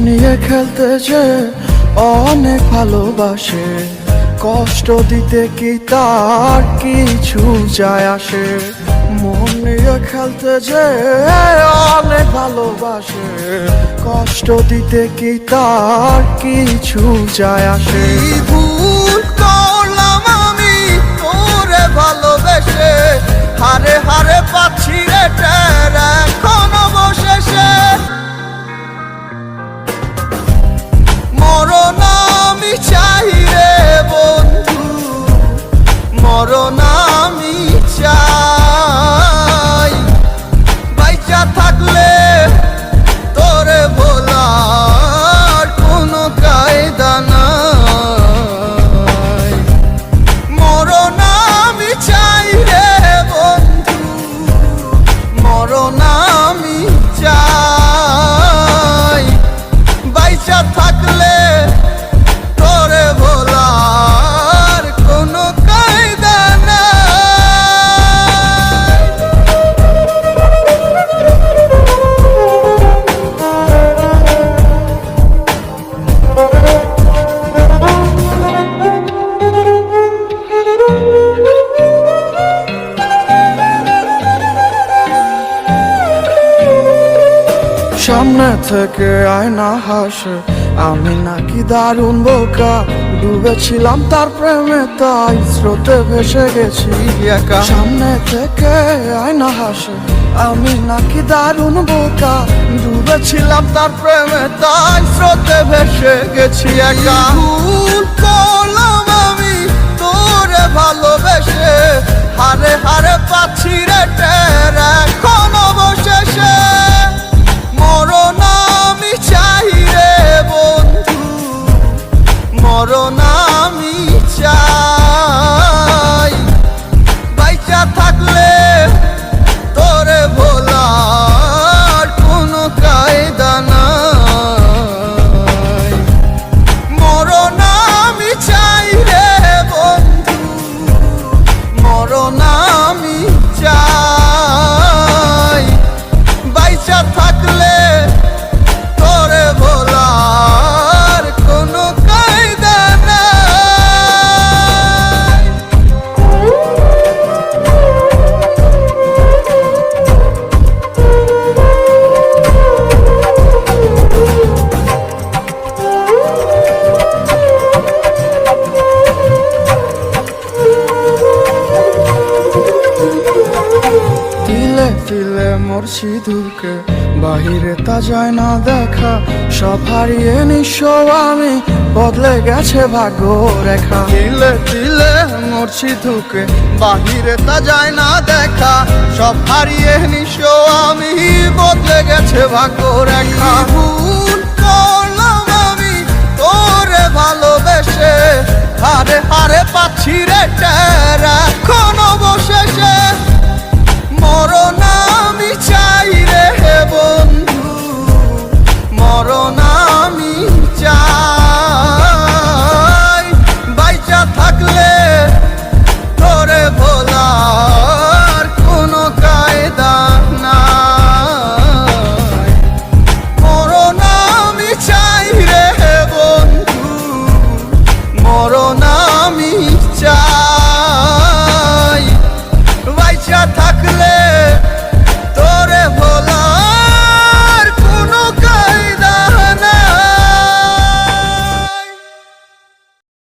নিয়ে খেলতে যে অনেক ভালোবাসে, কষ্ট দিতে কি তার কিছু যায় আসে। মন নিয়ে খেলতে যে অনেক ভালোবাসে, কষ্ট দিতে কি তার কিছু যায় আসে। ভুল করলাম আমি তোরে ভালোবেসে, হারে হারে পাচ্ছি রে টের এখন অবশেষে। মরণ আমি চাই রে বন্ধু, মরণ আমি চাই। বাইচা থাকলে তোরে ভোলার কোনো কায়দা নাই। মরণ আমি চাই রে বন্ধু, মরণ আমি চাই। বাইচা থাকলে তোরে ভোলার কোনো কায়দা নাই। সামনে থেকে আয়না হাসে, আমি নাকি দারুণ বোকা। ডুবেছিলাম তার প্রেমে, তাই স্রোতে ভেসে গেছি একা। সামনে থেকে আয়না হাসে, আমি নাকি দারুণ বোকা। ডুবেছিলাম তার প্রেমে, তাই স্রোতে ভেসে গেছি একা। ভুল করলাম আমি তোরে ভালোবেসে, হারে হারে পাচ্ছি রে টের এখন অবশেষে। মরণ আমি চাই রে বন্ধু, মরণ আমি চাই। বাইচা থাকলে তোরে ভোলার কোনো কায়দা নাই। মরণ আমি চাই রে বন্ধু, মরণ আমি চাই। বাইচা থাকলে তোরে ভোলার কোনো কায়দা নাই। তিলে তিলে মোর সিঁদুরকে বাহিরে তা যায় না দেখা। সব হারিয়ে নিঃস্ব আমি, বদলে গেছে ভাগ্য রেখা। তিলে তিলে মোর সিঁদুরকে বাহিরে তা যায় না দেখা। সব হারিয়ে নিঃস্ব আমি, বদলে গেছে ভাগ্য রেখা। ভুল